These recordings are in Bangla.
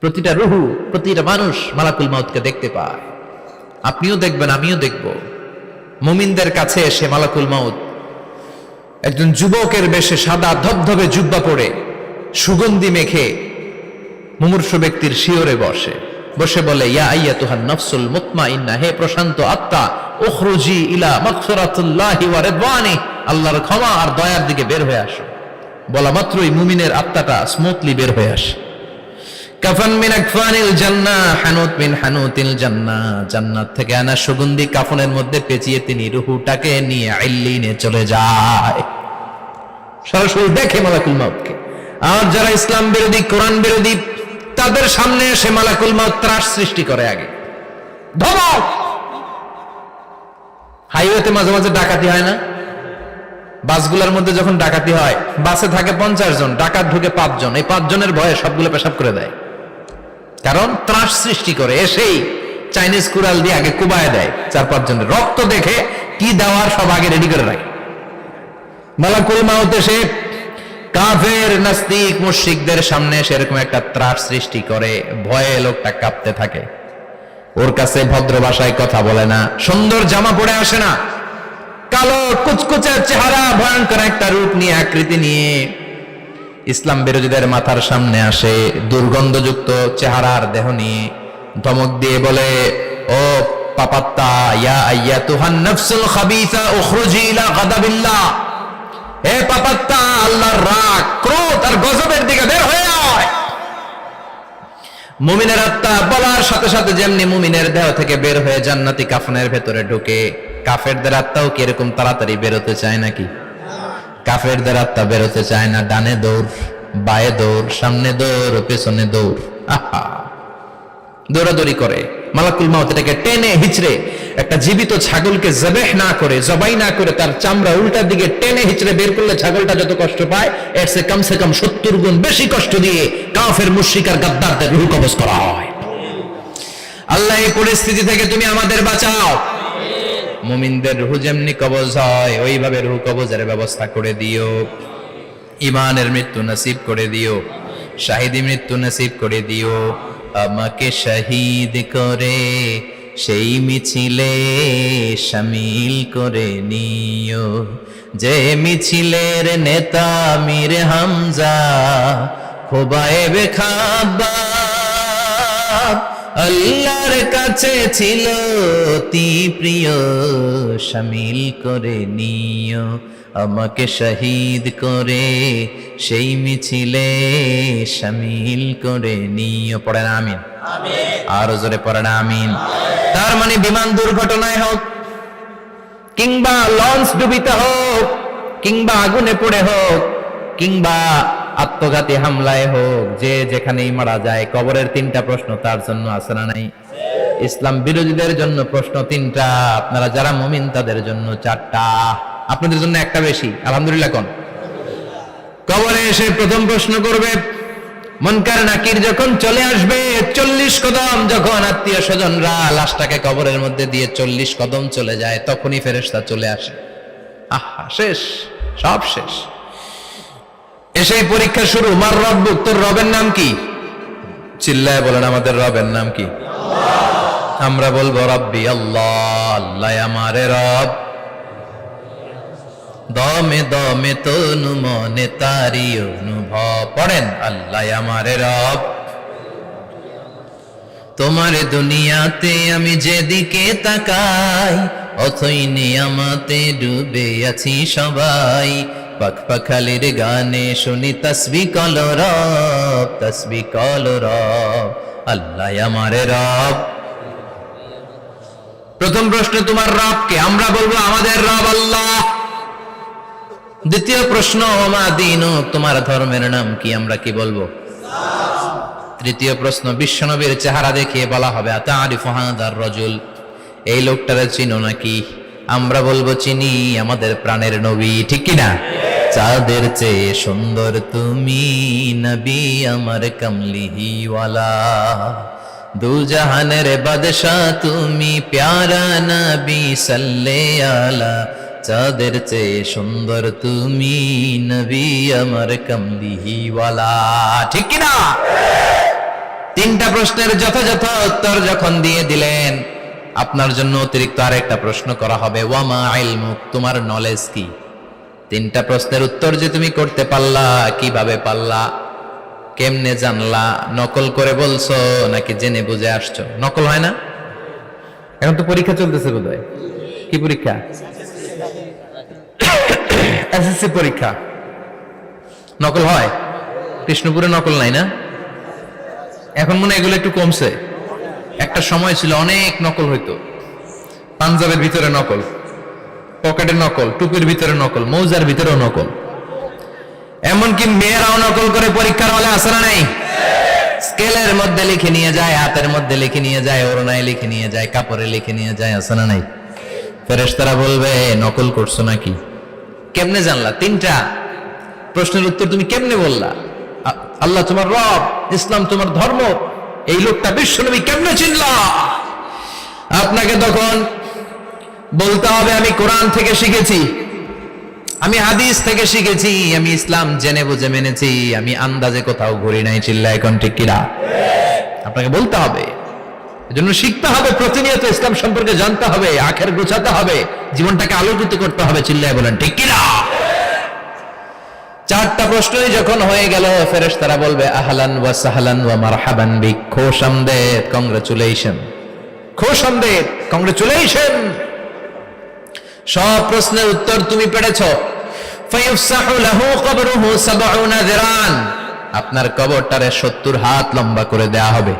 প্রতিটা রুহু, প্রতিটা মানুষ মালাকুল মাউতকে দেখতে পায়। আপনিও দেখবেন, আমিও দেখব। মুমিনদের কাছে এসে মালাকুল মাউত একজন যুবকের বেশে সাদা ধবধবে জুব্বা পরে সুগন্ধি মেখে মুমূর্ষু ব্যক্তির শিয়রে বসে বলে, ইয়া আইয়াতুহান নাফসুল মুতমাইন্নাহ, হে প্রশান্ত আত্মা, উখরুজি ইলা মাগফিরাতুল্লাহি ওয়া রিদওয়ানি, আল্লাহর ক্ষমা আর দয়ার দিকে বের হয়ে আসো। বলা মাত্রই মুমিনের আত্মাটা স্মুথলি বের হয়ে আসে। কাফান মিন আকফানিল জান্নাহ, হানুত মিন হানুতিল জান্নাহ, জান্নাত থেকে আনা সুগন্ধি কাফনের মধ্যে পেঁচিয়ে তিনি রূহটাকে নিয়ে ইল্লিনে চলে যায়। সরাসরি দেখে মালাকুল মাউতকে। আর যারা ইসলাম বিরোধী, কোরআন বিরোধী, তাদের সামনে এসে মালাকুল মাউত ত্রাস সৃষ্টি করে। আগে ধমক। হাইওয়েতে মাঝে মাঝে ডাকাতি হয় না? বাসগুলোর মধ্যে যখন ডাকাতি হয়, বাসে থাকে 50 জন, ডাকাত ঢুকে 5 জন। এই 5 জনের ভয়ে সবগুলো পেশাব করে দেয়, কারণ ত্রাস সৃষ্টি করে। এসেই চাইনিজ কুড়াল দিয়ে আগে কুবায় দেয় 4-5 জনের। রক্ত দেখে কি দেওয়ার সব আগে রেডি করে রাখে। মালাকুল মাউত এসে কাফের, নাস্তিক, মুশরিকদের সামনে সেরকম একটা ত্রাস সৃষ্টি করে। ভয়ে লোকটা কাঁপতে থাকে। ওর কাছে ভদ্র ভাষায় কথা বলে না, সুন্দর জামা পরে আসে না, কালো কুচকুচে চেহারা, ভয়ঙ্কর একটা রূপ নিয়ে, আকৃতি নিয়ে ইসলাম বিরোধীদের মাথার সামনে আসে। দুর্গন্ধযুক্ত চেহারার দেহ নিয়ে ধমক দিয়ে বলে, ও পাপাত্তা, ইয়া আইয়াতুহান নাফসুল খাবিসা উখরুজি ইলা গাদাবিল্লাহ, হে পাপাত্তা, আল্লাহর রাগ, ক্রোধ আর গজবের দিকে বের হয়ে আয়। মুমিনের আত্মা বলার সাথে সাথে যেমনি মুমিনের দেহ থেকে বের হয়ে জান্নাতি কাফনের ভেতরে ঢুকে, কাফেরদের আত্মাও কি এরকম তাড়াতাড়ি বেরোতে চায় নাকি? কাফেরদের আত্মা বেরোতে চায় না। ডানে দৌড়, বায়ে দৌড়, সামনে দৌড়, পেছনে দৌড়, আহা, দৌড়াদৌড়ি করে। মালাকুল মাউত এটাকে টেনে হিচড়ে, একটা জীবিত ছাগলকে জবাই না করে তার চামড়া উল্টার দিকে টেনে হিচড়ে বের করলে ছাগলটা যত কষ্ট পায়, এর চেয়ে কমসে কম 70 গুণ বেশি কষ্ট দিয়ে কাফের, মুশরিক আর গাদ্দারদের রূহ কবজ করা হয়। আল্লাহ, এই পরিস্থিতি থেকে তুমি আমাদের বাঁচাও। মুমিনদের রূহ যেমনি কবজ হয়, ওইভাবে রূহ কবজের ব্যবস্থা করে দিও। ইমানের মৃত্যু নসিব করে দিও, শাহিদি মৃত্যু নসিব করে দিও। আমাকে শহীদ করে সেই মিছিলে শামিল করে নিও, যে মিছিলের নেতা মীর হামজা, খোবায়েবে খাব্বাব, আল্লাহর কাছে ছিল অতি প্রিয়, শামিল করে নিও। আমাকে শহীদ করে সেই মিছিলে শামিল করে নিও। পড়েন আমিন। আরো জোরে পড়েন আমিন। তার মানে বিমান দুর্ঘটনায় হোক, কিংবা লঞ্চ ডুবিতে হোক, কিংবা আগুনে পড়ে হোক, কিংবা আত্মঘাতী হামলায় হোক, যে যেখানেই মারা যায়, কবরের 3টা প্রশ্ন তার জন্য আছে না নাই? ইসলাম বিরোধীদের জন্য প্রশ্ন 3টা, আপনারা যারা মুমিন তাদের জন্য 4টা। আপনাদের জন্য একটা বেশি, আলহামদুলিল্লাহ। কোন কবরে এসে প্রথম প্রশ্ন করবে, মুনকার নাকির যখন চলে আসবে, 40 কদম যখন আত্মীয় স্বজনরা লাশটাকে কবরের মধ্যে দিয়ে 40 কদম চলে যায়, তখনই ফেরেশতা চলে আসে। আহা, শেষ, সব শেষ। এসেই পরীক্ষা শুরু। মার রব্বুক, তোর রবের নাম কি? চিল্লায় বলেন, আমাদের রবের নাম কি? আমরা বলবো রব্বি আল্লাহ, আল্লাহ আমারে রব। দমে দমে তনু মনে তারি অনুভব। পড়েন, আল্লাহ আমারে রব। তোমার দুনিয়াতে আমি যেদিকে তাকাই, অথই নিয়ামতে ডুবে আছি সবাই। পাখপাখালির গানে শুনি তসবিহ কলরব, তসবিহ কলরব, আল্লাহ আমারে রব। প্রথম প্রশ্ন, তোমার রব কে? আমরা বলবো আমাদের রব আল্লাহ। দ্বিতীয় প্রশ্ন, ওমা দীনুক, তোমার ধর্মের নাম কি? আমরা কি বলবো? তৃতীয় প্রশ্ন, বিশ্বনবীর চেহারা দেখিয়ে বলা হবে, আতারিফু হাদার রাজুল, এই লোকটারে চিনো নাকি? আমরা বলবো চিনি, আমাদের প্রাণের নবী, ঠিক কি না? চাঁদের চেয়ে সুন্দর তুমি নবী আমার কমলিহিওয়ালা, দু জাহানের বাদশা তুমি প্যারা নবী সাল্লে আলা, চাঁদের চেয়ে সুন্দর তুমি নবী আমার কমলিহিওয়ালা, ঠিক কি না? তিনটা প্রশ্নের যথাযথ উত্তর যখন দিয়ে দিলেন, আপনার জন্য অতিরিক্ত আরেকটা প্রশ্ন করা হবে, ওয়ামা ইলমুক, তোমার নলেজ কি? তিনটা প্রশ্নের উত্তর যে তুমি করতে পারলা, কিভাবে পারলা, কেমনে জানলা? নকল করে বলছো নাকি জেনে বুঝে আসছো? নকল হয় না? এখন তো পরীক্ষা চলতেছে বোধহয়। কি পরীক্ষা? এসএসসি পরীক্ষা। নকল হয়? কৃষ্ণপুরে নকল নাই না? এখন মনে হয় এগুলো একটু কমছে। একটা সময় ছিল অনেক নকল হইতো। পাঞ্জাবের ভিতরে নকল, পকেটে নকল, টুপির ভিতরে নকল, মৌজার ভিতরেও নকল। এমনকি মেয়েরাও নকল করে পরীক্ষার হলে আসে না নাই? স্কেলের মধ্যে লিখে নিয়ে যায়, হাতের মধ্যে লিখে নিয়ে যায়, ওড়নায় লিখে নিয়ে যায়, কাপড়ে লিখে নিয়ে যায়, আসে না নাই? ফেরেশতারা বলবে নকল করছো নাকি? কেমনে জানলা? তিনটা প্রশ্নের উত্তর তুমি কেমনে বললা? আল্লাহ তোমার রব, ইসলাম তোমার ধর্ম, এই লোকটা বিশ্বনবী, কেমনে চিনলা? আপনাকে তখন বলতে হবে আমি কোরআন থেকে শিখেছি, আমি হাদিস থেকে শিখেছি, আমি ইসলাম জেনে বুঝে মেনেছি, আমি আন্দাজে কোথাও ঘুরি নাই। চিল্লায় এখন ঠিক কিনা? আপনাকে বলতে হবে। এজন্য শিখতে হবে, প্রতিনিয়ত ইসলাম সম্পর্কে জানতে হবে, আখের গোছাতে হবে, জীবনটাকে আলোকিত করতে হবে। চিল্লায় বলেন ঠিক কিনা? চারটা প্রশ্নই যখন হয়ে গেল, ফেরেশতারা বলবে আহলান ওয়া সাহলান ওয়া মারহাবান বিক, খোশামদেদ, কংগ্রাচুলেশন, খোশামদেদ, কংগ্রাচুলেশন, সব প্রশ্নের উত্তর তুমি পেরেছো। ফায়ুফসাহু লাহু কবরুহু ৭০ যিরান, আপনার কবরটারে ৭০ হাত লম্বা করে দেয়া হবে।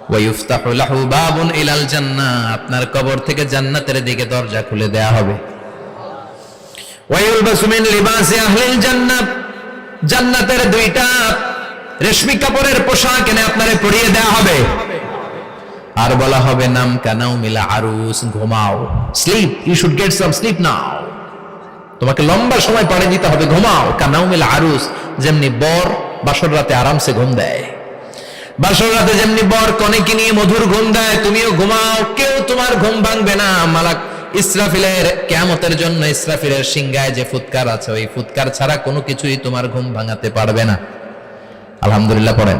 ওয়া ইফতাহু লাহু বাবুন ইলাল জান্নাহ, আপনার কবর থেকে জান্নাতের দিকে দরজা খুলে দেয়া হবে। ওয়া ইউলবাসু মিন লিবাসি আহলিল জান্নাহ, জান্নাতের দুইটা রেশমি কাপড়ের পোশাক এনে আপনারে পরিয়ে দেয়া হবে। আর বলা হবে নাম কানাও মিলা আরুস, ঘুমাও, sleep, you should get some sleep now, তোমাকে লম্বা সময় পাড়ে দিতে হবে, ঘুমাও। কানাও মিলা আরুস, যেমনি বর বাসর রাতে আরামসে ঘুম দেয়, বাসর রাতে যেমনি বর কনেকে নিয়ে মধুর ঘুম দেয়, তুমিও ঘুমাও, কেউ তোমার ঘুম ভাঙবে না। মালাক ইসরাফিলের, কিয়ামতের জন্য ইসরাফিলের সিংহায় যে ফুৎকার আছে, ওই ফুৎকার ছাড়া কোনো কিছুই তোমার ঘুম ভাঙাতে পারবে না। আলহামদুলিল্লাহ পড়েন।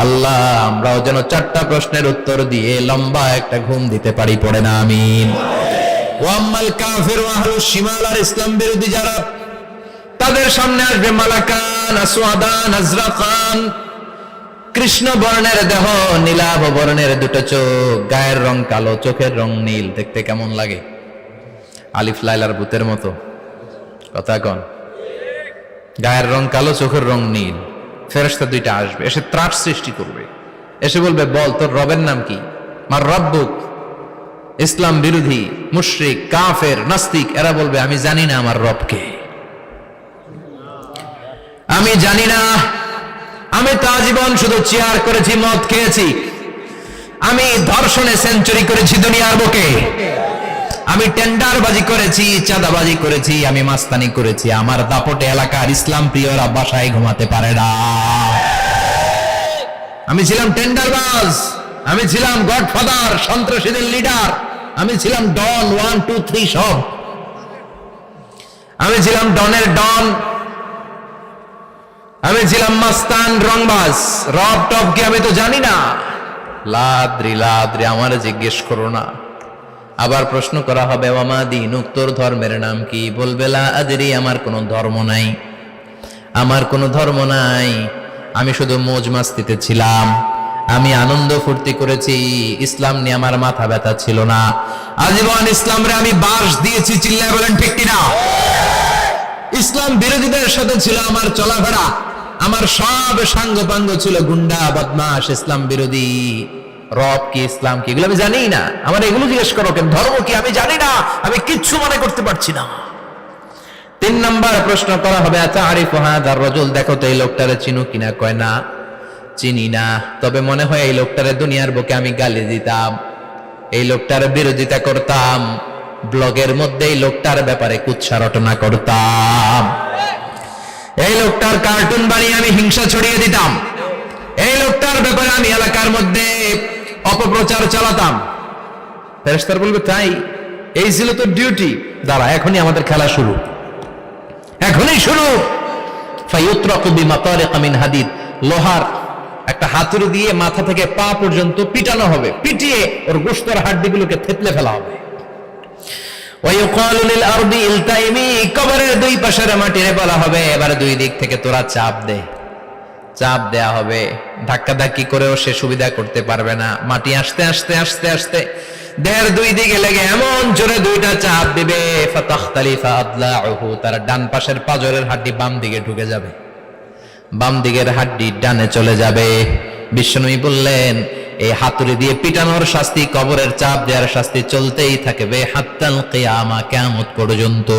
আল্লাহ আমরাও যেন চারটা প্রশ্নের উত্তর দিয়ে লম্বা একটা ঘুম দিতে পারি, পড়ে না আমিন। ওয়াম্মাল কাফির ওয়া আহলুশ শিমাল, আর ইসলাম বিরোধী যারা, তাদের সামনে আসবে মালাকান আসওয়াদান আজরাকান, কৃষ্ণ বর্ণের দেহ, নীলাভ বর্ণের দুটো চোখ, গায়ের রং কালো, চোখের রং নীল। দেখতে কেমন লাগে? আলিফ লাইলার ভূতের মতো। কথা কন। গায়ের রং কালো, চোখের রং নীল। ফেরেশতা দুইটা আসবে, এসে ত্রাস সৃষ্টি করবে, এসে বলবে বল তোর রবের নাম কি? মার রব্বুক। ইসলাম বিরোধী মুশরিক, কাফের, নাস্তিক এরা বলবে আমি জানি না আমার রবকে, আমি জানি না, আমি তো আজীবন শুধু চেয়ার করেছি, মদ খেয়েছি, আমি ধর্ষণে সেঞ্চুরি করেছি দুনিয়ার বুকে, আমি টেন্ডারবাজি করেছি, চাঁদাবাজি করেছি, আমি মাস্তানি করেছি, আমার দাপটে এলাকার ইসলাম প্রিয়রা বাসায় ঘুমাতে পারে না। আমি ছিলাম টেন্ডারবাজ, আমি ছিলাম গডফাদার, সন্ত্রাসীদের লিডার, আমি ছিলাম ডন 1 2 3 সব, আমি ছিলাম ডনের ডন, আমি ছিলাম মাস্তান, রংবাজ। রব টব কি আমি তো জানি না। লাদ্রি লাদ্রি, আমার জিজ্ঞেস করো না। আবার প্রশ্ন করা হবে ওয়ামা দীনুক, তোর ধর্মের নাম কি? বলবে লা আদরি, আমার কোনো ধর্ম নাই, আমার কোনো ধর্ম নাই, আমি শুধু মৌজ মাস্তিতে ছিলাম, আমি আনন্দ ফুর্তি করেছি, ইসলাম নিয়ে আমার মাথা ব্যথা ছিল না, আজীবন ইসলামরে আমি বাস দিয়েছি। চিল্লায় বলেন ঠিক কিনা? ইসলাম বিরোধীদের সাথে ছিল আমার চলাফেরা, আমার সব সাঙ্গপাঙ্গ ছিল গুন্ডা বদমাশ, ইসলাম বিরোধী। রব কি, ইসলাম কি, এগুলো আমি জানি না। আমার এগুলো জিজ্ঞেস করো কেন? ধর্ম কি আমি জানি না, আমি কিচ্ছু মনে করতে পারছি না। 3 নাম্বার প্রশ্ন করা হবে আতারিফু হাযার রাজুল, দেখো তো এই লোকটারে চিনো কিনা? কয় না, চিনি না, তবে মনে হয় এই লোকটারে দুনিয়ার বুকে আমি গালি দিতাম, এই লোকটার বিরোধিতা করতাম, ব্লগের মধ্যে এই লোকটার ব্যাপারে কুৎসা রটনা করতাম, এই লোকটার কার্টুন বানিয়ে আমি হিংসা ছড়িয়ে দিতাম, এই লোকটার ব্যাপারে আমি এলাকার মধ্যে অপপ্রচার চালাতাম। ফেরেশতারা বলবে তাই, এই ছিল তোর ডিউটি, দাঁড়া এখনই আমাদের খেলা শুরু, এখনই শুরু। ফায়ুতরাকু বিমাতারিক মিন হাদিদ, লোহার একটা হাতুড়ি দিয়ে মাথা থেকে পা পর্যন্ত পিটানো হবে, পিটিয়ে ওর গোশতের হাড্ডিগুলোকে থেতলে ফেলা হবে। ওয়ায়ুকালু লিল আরদি ইলতাইমি, কবরের দুই পাশের মাটিরে বলা হবে এবার দুই দিক থেকে তোরা চাপ দে। চাপ দেয়া হবে, ধাক্কা ধাক্কি করেও সে সুবিধা করতে পারবে না। মাটি আস্তে আস্তে আস্তে আস্তে দেহের দুই দিকে লেগে এমন জোরে দুইটা চাপ দিবে, ফাতাখতালিফা আদলাউহু, তার ডান পাশের পাজরের হাড্ডি বাম দিকে ঢুকে যাবে, বাম দিকের হাড্ডি ডানে চলে যাবে। বিশ্বনবী বললেন এই হাতুড়ি দিয়ে পিটানোর শাস্তি, কবরের চাপ দেওয়ার শাস্তি চলতেই থাকবে হাত্তাল কিয়ামা, কিয়ামত পর্যন্ত।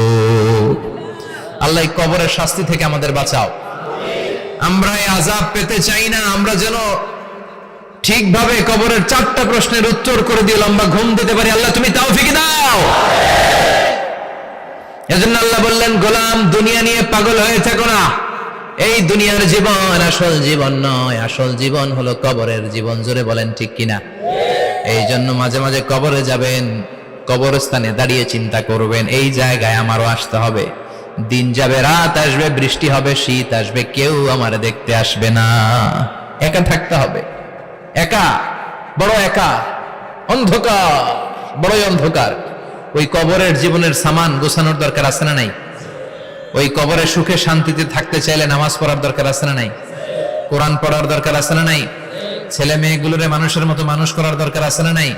আল্লাহ এই কবরের শাস্তি থেকে আমাদের বাঁচাও। আমরা এই আযাব পেতে চাই না, আমরা যেন ঠিকভাবে কবরের 4টা প্রশ্নের উত্তর করে দিয়ে লম্বা ঘুম দিতে পারি। আল্লাহ তুমি তৌফিক দাও। এজন্য আল্লাহ বললেন গোলাম দুনিয়া নিয়ে পাগল হয়ে থেকো না, এই দুনিয়ার জীবন আসল জীবন নয়, আসল জীবন হলো কবরের জীবন। জোরে বলেন ঠিক কিনা? এই জন্য মাঝে মাঝে কবরে যাবেন, কবরস্থানে দাঁড়িয়ে চিন্তা করবেন এই জায়গায় আমারও আসতে হবে। দিন যাবে, রাত আসবে, বৃষ্টি হবে, শীত আসবে, কেউ আমার দেখতে আসবে না, একা থাকতে হবে। একা, বড় একা, অন্ধকার, বড়ই অন্ধকার। ওই কবরের জীবনের সামান গোছানোর দরকার আছে না নাই? ওই কবরে সুখে শান্তিতে থাকতে চাইলে নামাজ পড়ার দরকার আছে না নাই? কোরআন পড়ার দরকার আছে না নাই? ছেলে মেয়েগুলোরে মানুষের মতো মানুষ করার দরকার আছে না নাই?